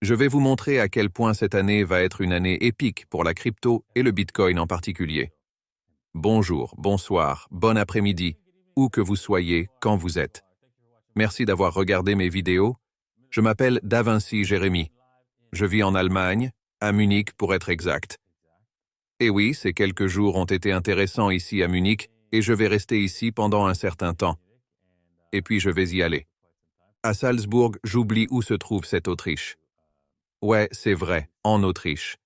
Je vais vous montrer à quel point cette année va être une année épique pour la crypto et le Bitcoin en particulier. Bonjour, bonsoir, bon après-midi, où que vous soyez, quand vous êtes. Merci d'avoir regardé mes vidéos. Je m'appelle Davinci Jérémy. Je vis en Allemagne, à Munich pour être exact. Et oui, ces quelques jours ont été intéressants ici à Munich et je vais rester ici pendant un certain temps. Et puis je vais y aller. À Salzbourg, j'oublie où se trouve cette Autriche. Ouais, c'est vrai, en Autriche.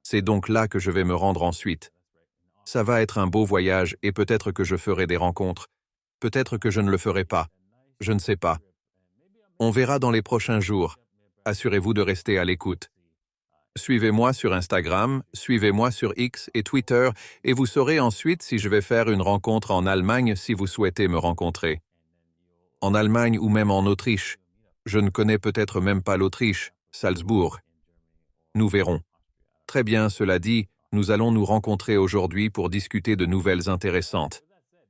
C'est donc là que je vais me rendre ensuite. Ça va être un beau voyage et peut-être que je ferai des rencontres. Peut-être que je ne le ferai pas. Je ne sais pas. On verra dans les prochains jours. Assurez-vous de rester à l'écoute. Suivez-moi sur Instagram, suivez-moi sur X et Twitter et vous saurez ensuite si je vais faire une rencontre en Allemagne si vous souhaitez me rencontrer. En Allemagne ou même en Autriche. Je ne connais peut-être même pas l'Autriche, Salzbourg. Nous verrons. Très bien, cela dit, nous allons nous rencontrer aujourd'hui pour discuter de nouvelles intéressantes.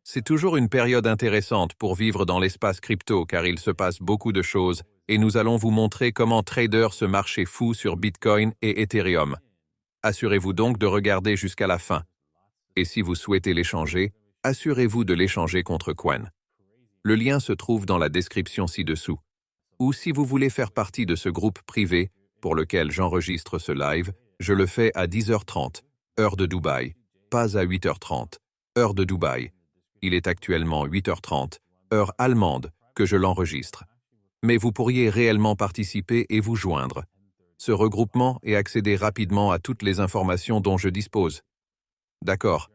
C'est toujours une période intéressante pour vivre dans l'espace crypto car il se passe beaucoup de choses et nous allons vous montrer comment trader ce marché fou sur Bitcoin et Ethereum. Assurez-vous donc de regarder jusqu'à la fin. Et si vous souhaitez l'échanger, assurez-vous de l'échanger contre Quan. Le lien se trouve dans la description ci-dessous. Ou si vous voulez faire partie de ce groupe privé pour lequel j'enregistre ce live, je le fais à 10h30, heure de Dubaï, pas à 8h30, heure de Dubaï. Il est actuellement 8h30, heure allemande, que je l'enregistre. Mais vous pourriez réellement participer et vous joindre. Ce regroupement et accéder rapidement à toutes les informations dont je dispose. D'accord.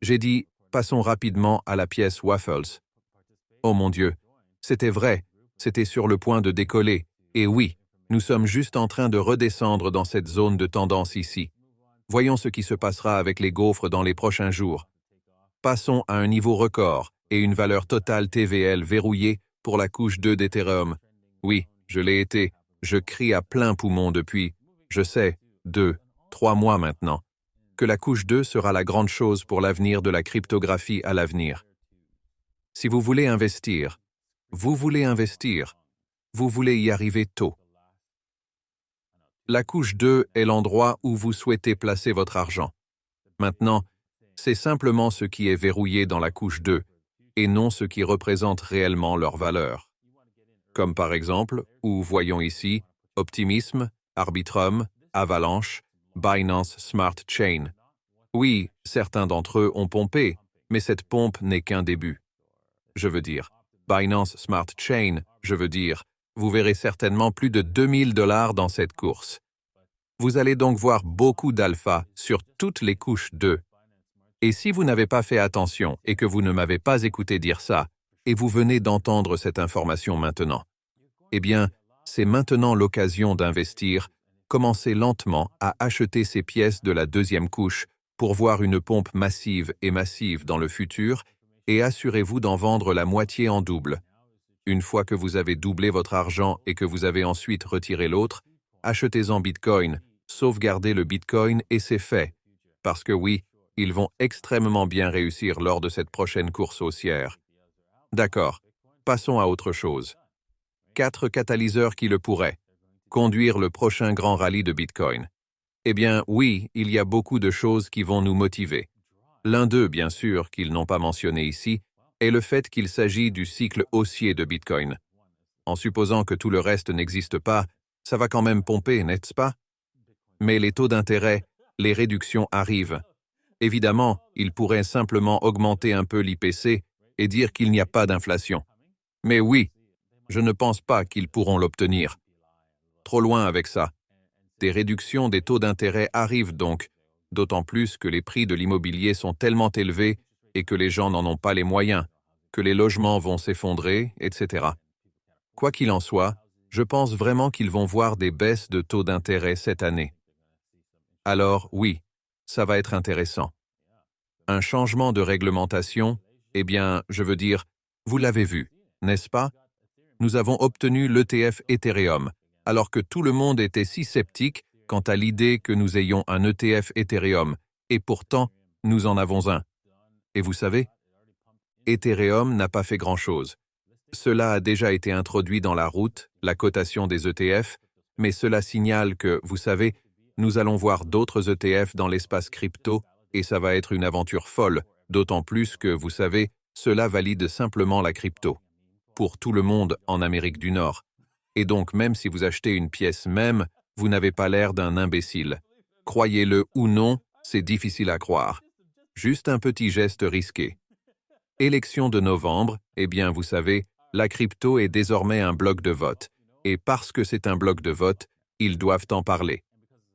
J'ai dit, passons rapidement à la pièce Waffles. Oh mon Dieu, c'était vrai, c'était sur le point de décoller, et oui, nous sommes juste en train de redescendre dans cette zone de tendance ici. Voyons ce qui se passera avec les gaufres dans les prochains jours. Passons à un niveau record et une valeur totale TVL verrouillée pour la couche 2 d'Ethereum. Oui, je l'ai été. Je crie à plein poumon depuis, je sais, 2-3 mois maintenant, que la couche 2 sera la grande chose pour l'avenir de la cryptographie à l'avenir. Si vous voulez investir, vous voulez y arriver tôt. La couche 2 est l'endroit où vous souhaitez placer votre argent. Maintenant, c'est simplement ce qui est verrouillé dans la couche 2, et non ce qui représente réellement leur valeur. Comme par exemple, où voyons ici, Optimism, Arbitrum, Avalanche, Binance Smart Chain. Oui, certains d'entre eux ont pompé, mais cette pompe n'est qu'un début. Je veux dire, Binance Smart Chain, vous verrez certainement plus de 2000 $ dans cette course. Vous allez donc voir beaucoup d'alpha sur toutes les couches 2. Et si vous n'avez pas fait attention et que vous ne m'avez pas écouté dire ça, et vous venez d'entendre cette information maintenant, eh bien, c'est maintenant l'occasion d'investir, commencez lentement à acheter ces pièces de la deuxième couche pour voir une pompe massive dans le futur et assurez-vous d'en vendre la moitié en double. Une fois que vous avez doublé votre argent et que vous avez ensuite retiré l'autre, achetez-en Bitcoin, sauvegardez le Bitcoin et c'est fait. Parce que oui, ils vont extrêmement bien réussir lors de cette prochaine course haussière. D'accord, passons à autre chose. 4 catalyseurs qui le pourraient. Conduire le prochain grand rallye de Bitcoin. Eh bien, oui, il y a beaucoup de choses qui vont nous motiver. L'un d'eux, bien sûr, qu'ils n'ont pas mentionné ici, est le fait qu'il s'agit du cycle haussier de Bitcoin. En supposant que tout le reste n'existe pas, ça va quand même pomper, n'est-ce pas? Mais les taux d'intérêt, les réductions arrivent. Évidemment, ils pourraient simplement augmenter un peu l'IPC et dire qu'il n'y a pas d'inflation. Mais oui, je ne pense pas qu'ils pourront l'obtenir. Trop loin avec ça. Des réductions des taux d'intérêt arrivent donc, d'autant plus que les prix de l'immobilier sont tellement élevés et que les gens n'en ont pas les moyens, que les logements vont s'effondrer, etc. Quoi qu'il en soit, je pense vraiment qu'ils vont voir des baisses de taux d'intérêt cette année. Alors oui, ça va être intéressant. Un changement de réglementation, eh bien, vous l'avez vu, n'est-ce pas? Nous avons obtenu l'ETF Ethereum, alors que tout le monde était si sceptique quant à l'idée que nous ayons un ETF Ethereum, et pourtant, nous en avons un. Et vous savez, Ethereum n'a pas fait grand-chose. Cela a déjà été introduit dans la route, la cotation des ETF, mais cela signale que, vous savez, nous allons voir d'autres ETF dans l'espace crypto et ça va être une aventure folle, d'autant plus que, vous savez, cela valide simplement la crypto. Pour tout le monde en Amérique du Nord. Et donc même si vous achetez une pièce même, vous n'avez pas l'air d'un imbécile. Croyez-le ou non, c'est difficile à croire. Juste un petit geste risqué. Élection de novembre, eh bien vous savez, la crypto est désormais un bloc de vote. Et parce que c'est un bloc de vote, ils doivent en parler.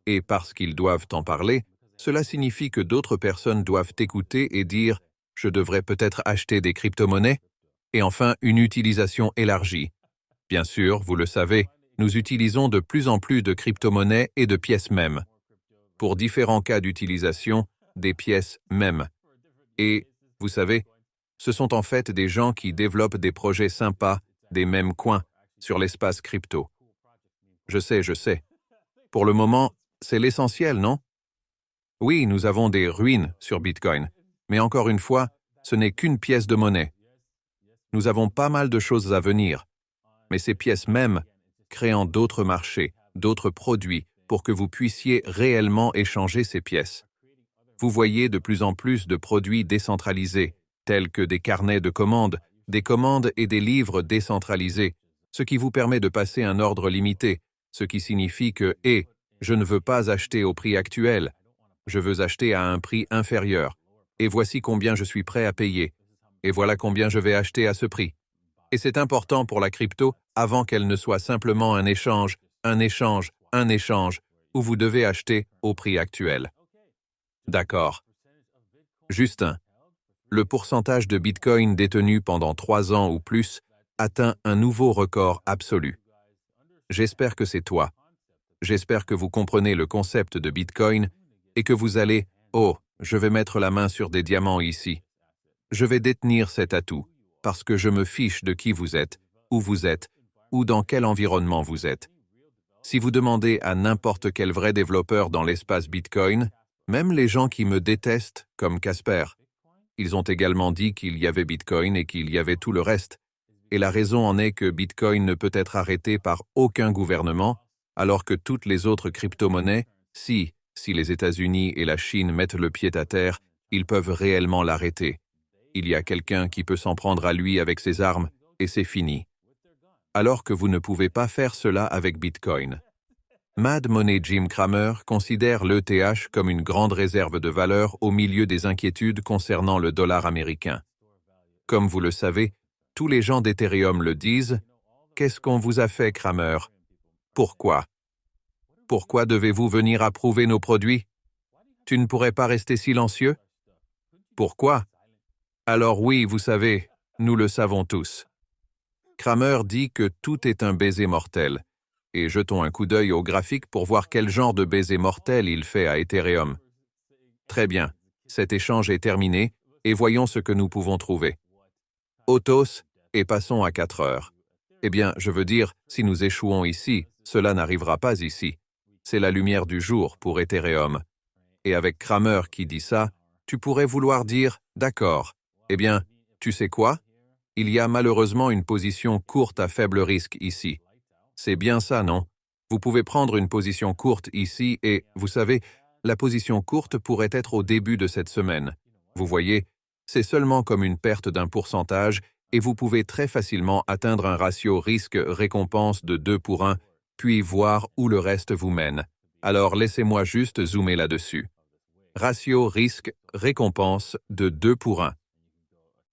Et parce qu'ils doivent en parler, cela signifie que d'autres personnes doivent écouter et dire « je devrais peut-être acheter des crypto-monnaies ?» Et enfin, une utilisation élargie. Bien sûr, vous le savez, nous utilisons de plus en plus de crypto-monnaies et de pièces mêmes. Pour différents cas d'utilisation, des pièces mêmes. Et, vous savez, ce sont en fait des gens qui développent des projets sympas, des mêmes coins, sur l'espace crypto. Je sais. Pour le moment, c'est l'essentiel, non? Oui, nous avons des ruines sur Bitcoin, mais encore une fois, ce n'est qu'une pièce de monnaie. Nous avons pas mal de choses à venir, mais ces pièces mêmes, créant d'autres marchés, d'autres produits, pour que vous puissiez réellement échanger ces pièces. Vous voyez de plus en plus de produits décentralisés, tels que des carnets de commandes, des commandes et des livres décentralisés, ce qui vous permet de passer un ordre limité, ce qui signifie que, je ne veux pas acheter au prix actuel, je veux acheter à un prix inférieur, et voici combien je suis prêt à payer, et voilà combien je vais acheter à ce prix. Et c'est important pour la crypto avant qu'elle ne soit simplement un échange, où vous devez acheter au prix actuel. D'accord. Justin, le pourcentage de Bitcoin détenu pendant 3 ans ou plus atteint un nouveau record absolu. J'espère que c'est toi. J'espère que vous comprenez le concept de Bitcoin et que vous allez, je vais mettre la main sur des diamants ici. Je vais détenir cet atout, parce que je me fiche de qui vous êtes, ou dans quel environnement vous êtes. Si vous demandez à n'importe quel vrai développeur dans l'espace Bitcoin, même les gens qui me détestent, comme Casper, ils ont également dit qu'il y avait Bitcoin et qu'il y avait tout le reste. Et la raison en est que Bitcoin ne peut être arrêté par aucun gouvernement, alors que toutes les autres crypto-monnaies, si les États-Unis et la Chine mettent le pied à terre, ils peuvent réellement l'arrêter. Il y a quelqu'un qui peut s'en prendre à lui avec ses armes, et c'est fini. Alors que vous ne pouvez pas faire cela avec Bitcoin. Mad Money Jim Cramer considère l'ETH comme une grande réserve de valeur au milieu des inquiétudes concernant le dollar américain. Comme vous le savez, tous les gens d'Ethereum le disent. Qu'est-ce qu'on vous a fait, Cramer? Pourquoi? Pourquoi devez-vous venir approuver nos produits? Tu ne pourrais pas rester silencieux? Pourquoi? Alors oui, vous savez, nous le savons tous. Cramer dit que tout est un baiser mortel. Et jetons un coup d'œil au graphique pour voir quel genre de baiser mortel il fait à Ethereum. Très bien, cet échange est terminé, et voyons ce que nous pouvons trouver. Autos, et passons à 4 heures. Eh bien, je veux dire, si nous échouons ici, cela n'arrivera pas ici. C'est la lumière du jour pour Ethereum. Et avec Cramer qui dit ça, tu pourrais vouloir dire, d'accord, eh bien, tu sais quoi? Il y a malheureusement une position courte à faible risque ici. C'est bien ça, non? Vous pouvez prendre une position courte ici et, vous savez, la position courte pourrait être au début de cette semaine. Vous voyez, c'est seulement comme une perte d'un pourcentage et vous pouvez très facilement atteindre un ratio risque-récompense de 2 pour 1, puis voir où le reste vous mène. Alors laissez-moi juste zoomer là-dessus. Ratio risque-récompense de 2 pour 1.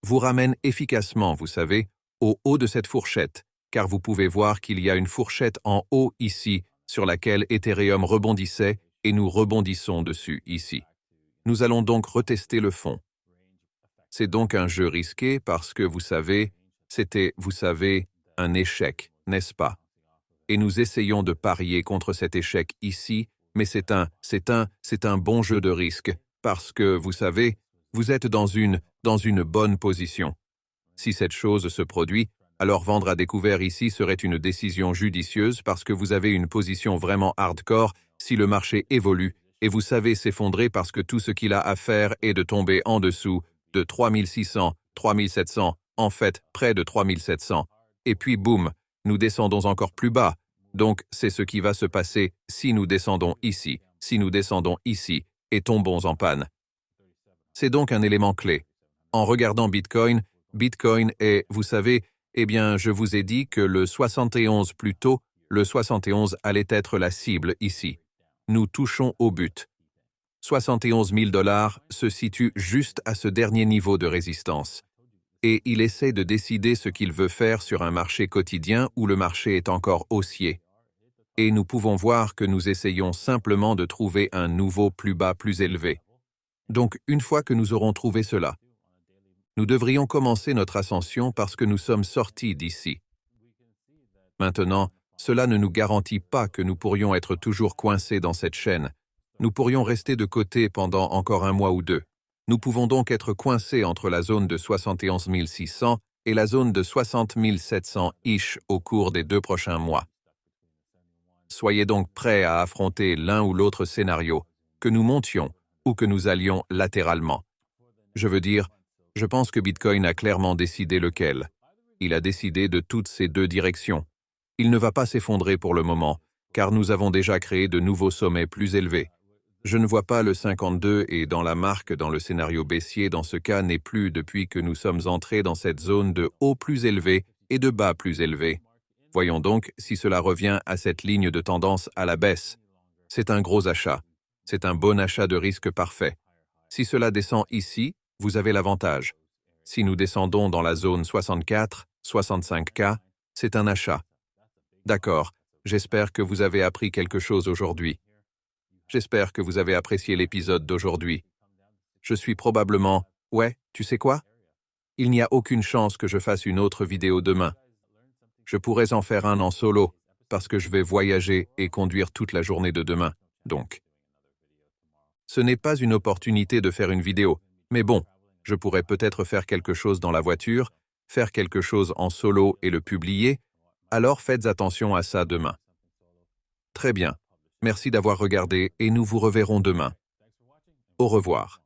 Vous ramène efficacement, vous savez, au haut de cette fourchette, car vous pouvez voir qu'il y a une fourchette en haut ici, sur laquelle Ethereum rebondissait, et nous rebondissons dessus ici. Nous allons donc retester le fond. C'est donc un jeu risqué parce que, vous savez, c'était, un échec, n'est-ce pas? Et nous essayons de parier contre cet échec ici, mais c'est un bon jeu de risque, parce que, vous savez, vous êtes dans une bonne position. Si cette chose se produit, alors vendre à découvert ici serait une décision judicieuse parce que vous avez une position vraiment hardcore si le marché évolue et vous savez s'effondrer parce que tout ce qu'il a à faire est de tomber en dessous de 3600, 3700, en fait près de 3700. Et puis boum, nous descendons encore plus bas, Donc, c'est ce qui va se passer si nous descendons ici, si nous descendons ici et tombons en panne. C'est donc un élément clé. En regardant Bitcoin, Bitcoin est, vous savez, eh bien, je vous ai dit que le 71 plus tôt, le 71 allait être la cible ici. Nous touchons au but. 71 000 $ se situe juste à ce dernier niveau de résistance. Et il essaie de décider ce qu'il veut faire sur un marché quotidien où le marché est encore haussier. Et nous pouvons voir que nous essayons simplement de trouver un nouveau plus bas plus élevé. Donc, une fois que nous aurons trouvé cela, nous devrions commencer notre ascension parce que nous sommes sortis d'ici. Maintenant, cela ne nous garantit pas que nous pourrions être toujours coincés dans cette chaîne. Nous pourrions rester de côté pendant encore un mois ou deux. Nous pouvons donc être coincés entre la zone de 71 600 et la zone de 60 700-ish au cours des 2 prochains mois. Soyez donc prêts à affronter l'un ou l'autre scénario, que nous montions ou que nous allions latéralement. Je veux dire, je pense que Bitcoin a clairement décidé lequel. Il a décidé de toutes ces 2 directions. Il ne va pas s'effondrer pour le moment, car nous avons déjà créé de nouveaux sommets plus élevés. Je ne vois pas le 52 et dans la marque dans le scénario baissier dans ce cas n'est plus depuis que nous sommes entrés dans cette zone de haut plus élevé et de bas plus élevé. Voyons donc si cela revient à cette ligne de tendance à la baisse. C'est un gros achat. C'est un bon achat de risque parfait. Si cela descend ici, vous avez l'avantage. Si nous descendons dans la zone 64, 65K, c'est un achat. D'accord, j'espère que vous avez appris quelque chose aujourd'hui. J'espère que vous avez apprécié l'épisode d'aujourd'hui. Je suis probablement... Ouais, tu sais quoi? Il n'y a aucune chance que je fasse une autre vidéo demain. Je pourrais en faire un en solo, parce que je vais voyager et conduire toute la journée de demain, donc. Ce n'est pas une opportunité de faire une vidéo, mais bon, je pourrais peut-être faire quelque chose dans la voiture, faire quelque chose en solo et le publier, alors faites attention à ça demain. Très bien. Merci d'avoir regardé et nous vous reverrons demain. Au revoir.